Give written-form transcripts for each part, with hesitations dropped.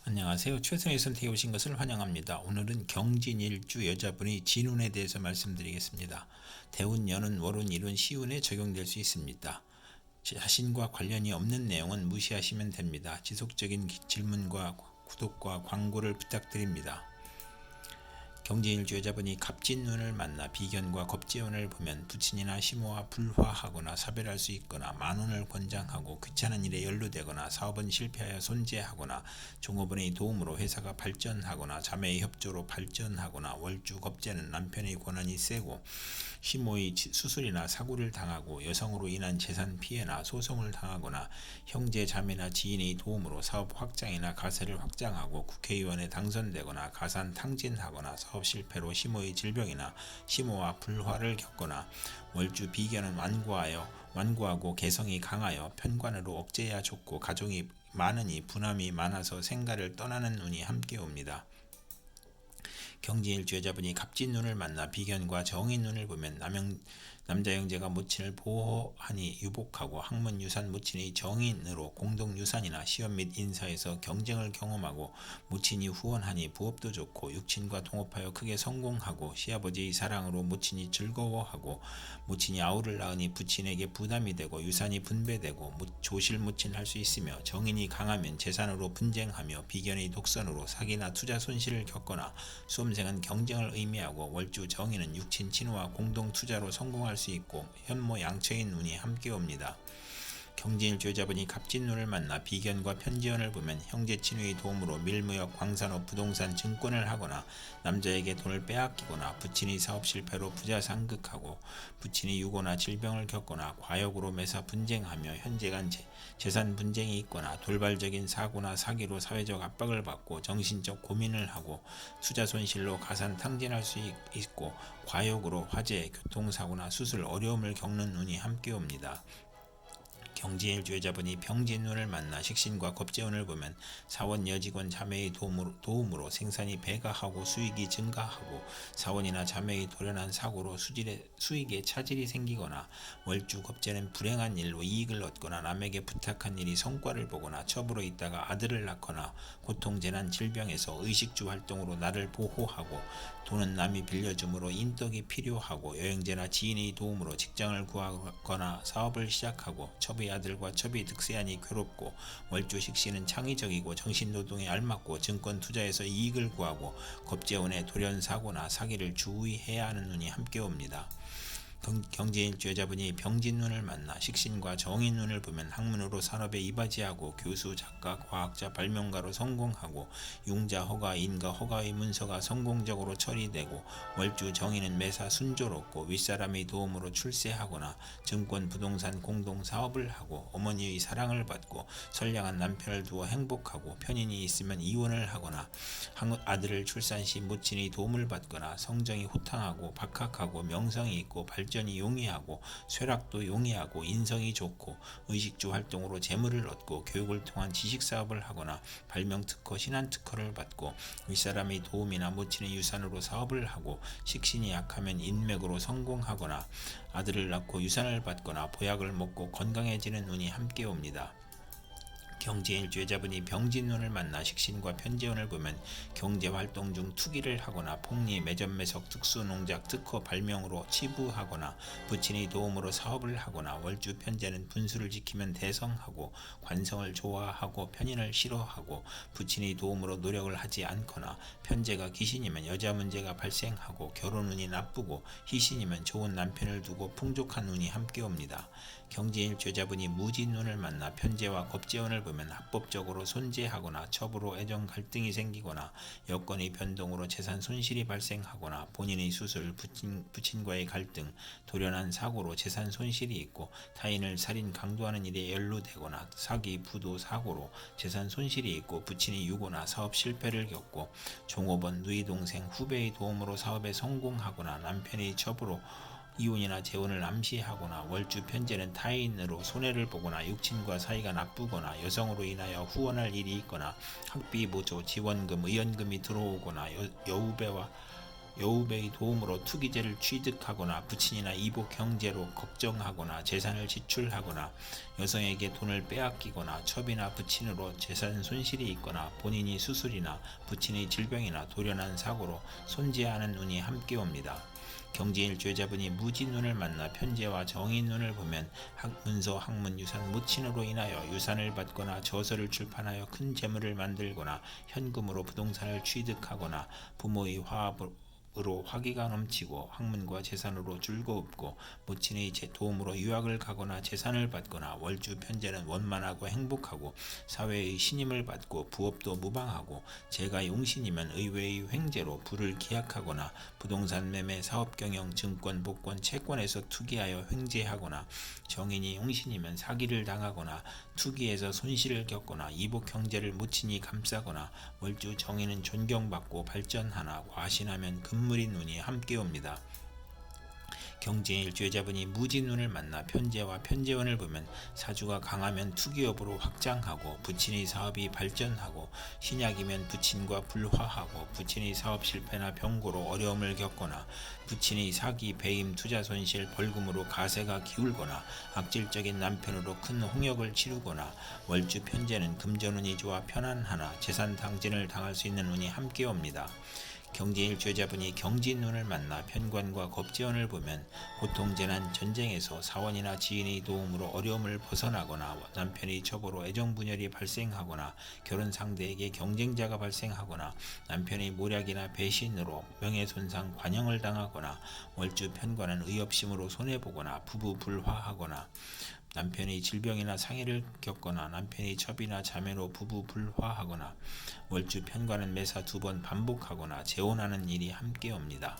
안녕하세요. 최선의 선택에 오신 것을 환영합니다. 오늘은 경진일주 여자분의 진운에 대해서 말씀드리겠습니다. 대운, 연운, 월운, 일운, 시운에 적용될 수 있습니다. 자신과 관련이 없는 내용은 무시하시면 됩니다. 지속적인 질문과 구독과 광고를 부탁드립니다. 경진일주 여자분이 갑진운을 만나 비견과 겁재운을 보면 부친이나 시모와 불화하거나 사별할 수 있거나 만운을 권장하고 귀찮은 일에 연루되거나 사업은 실패하여 손재하거나 종업원의 도움으로 회사가 발전하거나 자매의 협조로 발전하거나 월주 겁재는 남편의 권한이 세고 시모의 수술이나 사고를 당하고 여성으로 인한 재산 피해나 소송을 당하거나 형제 자매나 지인의 도움으로 사업 확장이나 가세를 확장하고 국회의원에 당선되거나 가산 탕진하거나 사업 실패로 시모의 질병이나 시모와 불화를 겪거나 월주 비견은 완고하고 개성이 강하여 편관으로 억제해야 좋고 가족이 많으니 분함이 많아서 생가를 떠나는 운이 함께 옵니다. 경진일주 여자분이 갑진운을 만나 비견과 정인운을 보면 남자 형제가 모친을 보호하니 유복하고 학문 유산 모친의 정인으로 공동 유산이나 시험 및 인사에서 경쟁을 경험하고 모친이 후원하니 부업도 좋고 육친과 동업하여 크게 성공하고 시아버지의 사랑으로 모친이 즐거워하고 모친이 아우를 낳으니 부친에게 부담이 되고 유산이 분배되고 조실 모친 할 수 있으며 정인이 강하면 재산으로 분쟁하며 비견의 독선으로 사기나 투자 손실을 겪거나 수험생은 경쟁을 의미하고 월주 정인은 육친 친우와 공동 투자로 성공할 수 있고 현모 양처인 운이 함께 옵니다. 경진일주 여자분이 갑진운을 만나 비견과 편지연을 보면 형제 친구의 도움으로 밀무역, 광산업, 부동산, 증권을 하거나 남자에게 돈을 빼앗기거나 부친이 사업 실패로 부자 상극하고 부친이 유고나 질병을 겪거나 과욕으로 매사 분쟁하며 현재 간 재산 분쟁이 있거나 돌발적인 사고나 사기로 사회적 압박을 받고 정신적 고민을 하고 투자 손실로 가산 탕진할 수 있고 과욕으로 화재, 교통사고나 수술 어려움을 겪는 운이 함께 옵니다. 경진일주 여자분이 병진운을 만나 식신과 겁재운을 보면 사원 여직원 자매의 도움으로 생산이 배가하고 수익이 증가하고 사원이나 자매의 돌연한 사고로 수익에 차질이 생기거나 월주 겁재는 불행한 일로 이익을 얻거나 남에게 부탁한 일이 성과를 보거나 첩으로 있다가 아들을 낳거나 고통 재난 질병에서 의식주 활동으로 나를 보호하고 돈은 남이 빌려줌으로 인덕이 필요하고 여행제나 지인의 도움으로 직장을 구하거나 사업을 시작하고 첩의 아들과 첩이 득세하니 괴롭고 월주 식신은 창의적이고 정신노동에 알맞고 증권 투자에서 이익을 구하고 겁재운에 돌연사고나 사기를 주의해야 하는 운이 함께 옵니다. 경진일주 여자분이 병진운을 만나 식신과 정인운을 보면 학문으로 산업에 이바지하고 교수, 작가, 과학자, 발명가로 성공하고 융자, 허가, 인가, 허가의 문서가 성공적으로 처리되고 월주 정인은 매사 순조롭고 윗사람의 도움으로 출세하거나 증권, 부동산, 공동 사업을 하고 어머니의 사랑을 받고 선량한 남편을 두어 행복하고 편인이 있으면 이혼을 하거나 아들을 출산 시 모친의 도움을 받거나 성정이 호탕하고 박학하고 명성이 있고 발전이 용이하고 쇠락도 용이하고 인성이 좋고 의식주 활동으로 재물을 얻고 교육을 통한 지식사업을 하거나 발명특허, 신한특허를 받고 윗사람의 도움이나 모친의 유산으로 사업을 하고 식신이 약하면 인맥으로 성공하거나 아들을 낳고 유산을 받거나 보약을 먹고 건강해지는 운이 함께 옵니다. 경진일주 여자분이 병진운을 만나 식신과 편재운을 보면 경제활동 중 투기를 하거나 폭리, 매점 매석, 특수농작, 특허 발명으로 치부하거나 부친의 도움으로 사업을 하거나 월주 편재는 분수를 지키면 대성하고 관성을 좋아하고 편인을 싫어하고 부친의 도움으로 노력을 하지 않거나 편재가 기신이면 여자 문제가 발생하고 결혼운이 나쁘고 희신이면 좋은 남편을 두고 풍족한 운이 함께 옵니다. 경진일주 여자분이 무진운을 만나 편재와 겁재운을 보면 합법적으로 손재하거나 첩으로 애정 갈등이 생기거나 여건의 변동으로 재산 손실이 발생하거나 본인의 수술, 부친과의 갈등, 돌연한 사고로 재산 손실이 있고 타인을 살인, 강도하는 일에 연루되거나 사기, 부도, 사고로 재산 손실이 있고 부친이 유고나 사업 실패를 겪고 종업원, 누이 동생, 후배의 도움으로 사업에 성공하거나 남편의 첩으로 이혼이나 재혼을 암시하거나 월주 편재는 타인으로 손해를 보거나 육친과 사이가 나쁘거나 여성으로 인하여 후원할 일이 있거나 학비 보조, 지원금, 의연금이 들어오거나 여우배와 여우배의 도움으로 투기재를 취득하거나 부친이나 이복 형제로 걱정하거나 재산을 지출하거나 여성에게 돈을 빼앗기거나 첩이나 부친으로 재산 손실이 있거나 본인이 수술이나 부친의 질병이나 돌연한 사고로 손재하는 운이 함께 옵니다. 경제일 죄자분이 무진운을 만나 편재와 정인운을 보면 문서, 학문, 유산, 무친으로 인하여 유산을 받거나 저서를 출판하여 큰 재물을 만들거나 현금으로 부동산을 취득하거나 부모의 화합으로 화기가 넘치고 학문과 재산으로 즐거웁고 무친의 도움으로 유학을 가거나 재산을 받거나 월주 편재는 원만하고 행복하고 사회의 신임을 받고 부업도 무방하고 재가 용신이면 의외의 횡재로 부를 기약하거나 부동산 매매, 사업 경영, 증권, 복권, 채권에서 투기하여 횡재하거나 정인이 용신이면 사기를 당하거나 투기에서 손실을 겪거나 이복 형제를 무친이 감싸거나 월주 정인은 존경받고 발전하나 과신하면 금물인 운이 함께 옵니다. 경제일 죄자분이 무진운을 만나 편재와 편재원을 보면 사주가 강하면 투기업으로 확장하고 부친의 사업이 발전하고 신약이면 부친과 불화하고 부친의 사업 실패나 병고로 어려움을 겪거나 부친의 사기, 배임, 투자 손실, 벌금으로 가세가 기울거나 악질적인 남편으로 큰 홍역을 치르거나 월주 편재는 금전운이 좋아 편안하나 재산 당진을 당할 수 있는 운이 함께 옵니다. 경제일 죄자분이 경진운을 만나 편관과 겁재원을 보면 고통, 재난, 전쟁에서 사원이나 지인의 도움으로 어려움을 벗어나거나 남편의 첩으로 애정분열이 발생하거나 결혼 상대에게 경쟁자가 발생하거나 남편의 모략이나 배신으로 명예손상, 관형을 당하거나 월주 편관은 의협심으로 손해보거나 부부 불화하거나 남편의 질병이나 상해를 겪거나 남편의 첩이나 자매로 부부 불화하거나 월주 편관은 매사 2번 반복하거나 재혼하는 일이 함께 옵니다.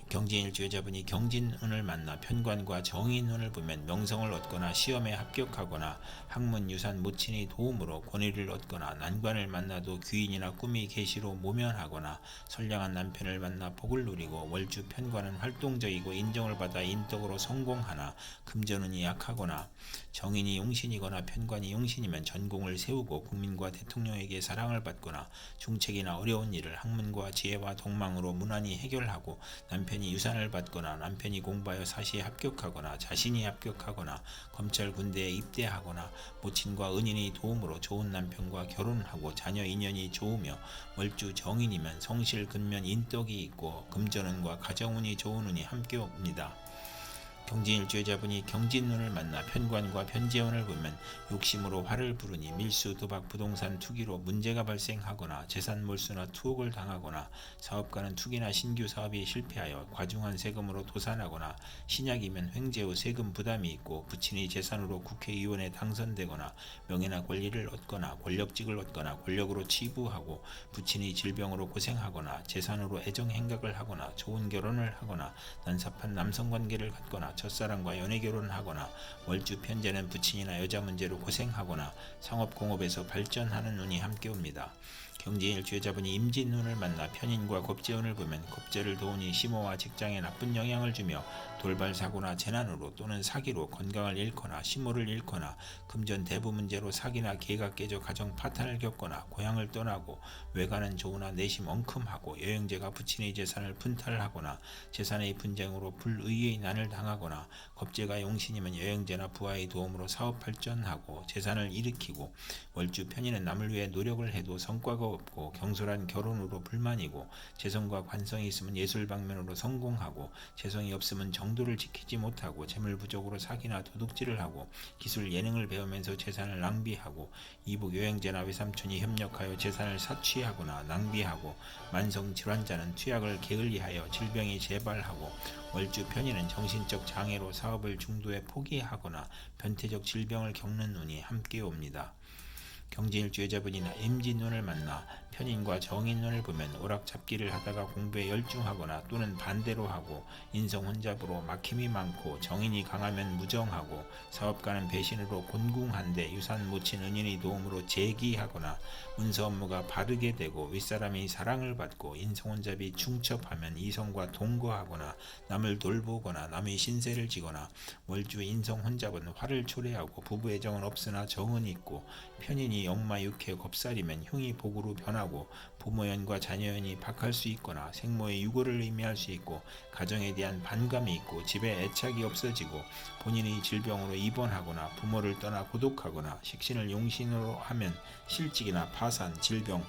경진일 죄자분이 경진운을 만나 편관과 정인운을 보면 명성을 얻거나 시험에 합격하거나 학문, 유산, 모친의 도움으로 권위를 얻거나 난관을 만나도 귀인이나 꿈의 계시로 모면하거나 선량한 남편을 만나 복을 누리고 월주 편관은 활동적이고 인정을 받아 인덕으로 성공하나 금전운이 약하거나 정인이 용신이거나 편관이 용신이면 전공을 세우고 국민과 대통령에게 사랑을 받거나 중책이나 어려운 일을 학문과 지혜와 동망으로 무난히 해결하고 남편이 유산을 받거나 남편이 공부하여 사시에 합격하거나 자신이 합격하거나 검찰 군대에 입대하거나 모친과 은인의 도움으로 좋은 남편과 결혼하고 자녀 인연이 좋으며 월주 정인이면 성실 근면 인덕이 있고 금전운과 가정운이 좋은 운이 함께 옵니다. 경진일 죄자분이 경진운을 만나 편관과 편재운을 보면 욕심으로 화를 부르니 밀수, 도박, 부동산 투기로 문제가 발생하거나 재산 몰수나 투옥을 당하거나 사업가는 투기나 신규 사업이 실패하여 과중한 세금으로 도산하거나 신약이면 횡재 후 세금 부담이 있고 부친의 재산으로 국회의원에 당선되거나 명예나 권리를 얻거나 권력직을 얻거나 권력으로 치부하고 부친의 질병으로 고생하거나 재산으로 애정행각을 하거나 좋은 결혼을 하거나 난삽한 남성관계를 갖거나 첫사랑과 연애결혼하거나 월주 편재는 부친이나 여자 문제로 고생하거나 상업공업에서 발전하는 운이 함께 옵니다. 경제일 죄자분이 임진운을 만나 편인과 겁재운을 보면 겁재를 도우니 심호와 직장에 나쁜 영향을 주며 돌발사고나 재난으로 또는 사기로 건강을 잃거나 심호를 잃거나 금전 대부 문제로 사기나 기회가 깨져 가정 파탄을 겪거나 고향을 떠나고 외가는 좋으나 내심 엉큼하고 여행제가 부친의 재산을 분탈하거나 재산의 분쟁으로 불의의 난을 당하거나 겁재가 용신이면 여행제나 부하의 도움으로 사업 발전하고 재산을 일으키고 월주 편인은 남을 위해 노력을 해도 성과가 없고 경솔한 결혼으로 불만이고 재성과 관성이 있으면 예술 방면으로 성공하고 재성이 없으면 정도를 지키지 못하고 재물 부족으로 사기나 도둑질을 하고 기술 예능을 배우면서 재산을 낭비하고 이북 여행제나 외삼촌이 협력하여 재산을 사취하거나 낭비하고 만성 질환자는 투약을 게을리하여 질병이 재발하고 월주 편인은 정신적 장애로 사업을 중도에 포기하거나 변태적 질병을 겪는 운이 함께 옵니다. 경진일 죄자분이나 임진운을 만나 편인과 정인운을 보면 오락잡기를 하다가 공부에 열중하거나 또는 반대로 하고 인성혼잡으로 막힘이 많고 정인이 강하면 무정하고 사업가는 배신으로 곤궁한데 유산 모친 은인의 도움으로 재기하거나 문서 업무가 바르게 되고 윗사람이 사랑을 받고 인성혼잡이 충첩하면 이성과 동거하거나 남을 돌보거나 남의 신세를 지거나 월주 인성혼잡은 화를 초래하고 부부애정은 없으나 정은 있고 편인이 편이 역마 육해 겁살이면 흉이 복으로 변하고 부모연과 자녀연이 박할 수 있거나 생모의 유고를 의미할 수 있고 가정에 대한 반감이 있고 집에 애착이 없어지고 본인이 질병으로 입원하거나 부모를 떠나 고독하거나 식신을 용신으로 하면 실직이나 파산, 질병,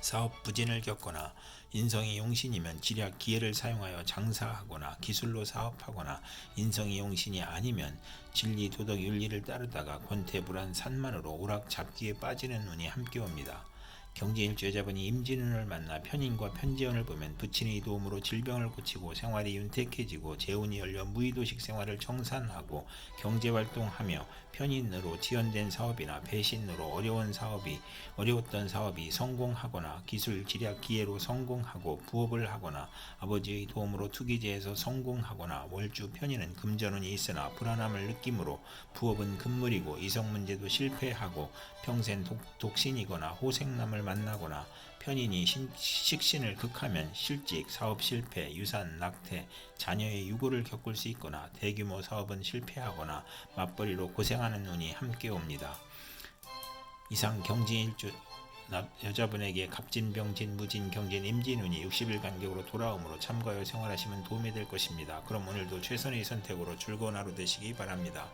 사업 부진을 겪거나 인성이 용신이면 지략 기회를 사용하여 장사하거나 기술로 사업하거나 인성이 용신이 아니면 진리 도덕 윤리를 따르다가 권태불안 산만으로 오락잡기에 빠지는 운이 함께 옵니다. 경제일주 여자분이 임진운을 만나 편인과 편재운을 보면 부친의 도움으로 질병을 고치고 생활이 윤택해지고 재운이 열려 무의도식 생활을 정산하고 경제활동하며 편인으로 지연된 사업이나 배신으로 어려웠던 사업이 성공하거나 기술 지략 기회로 성공하고 부업을 하거나 아버지의 도움으로 투기제에서 성공하거나 월주 편인은 금전운이 있으나 불안함을 느끼므로 부업은 금물이고 이성 문제도 실패하고 평생 독신이거나 호생남을 만나거나 편인이 식신을 극하면 실직, 사업 실패, 유산, 낙태, 자녀의 유고를 겪을 수 있거나 대규모 사업은 실패하거나 맞벌이로 고생하는 운이 함께 옵니다. 이상 경진일주 여자분에게 갑진, 병진, 무진, 경진, 임진운이 60일 간격으로 돌아오므로 참고하여 생활하시면 도움이 될 것입니다. 그럼 오늘도 최선의 선택으로 즐거운 하루 되시기 바랍니다.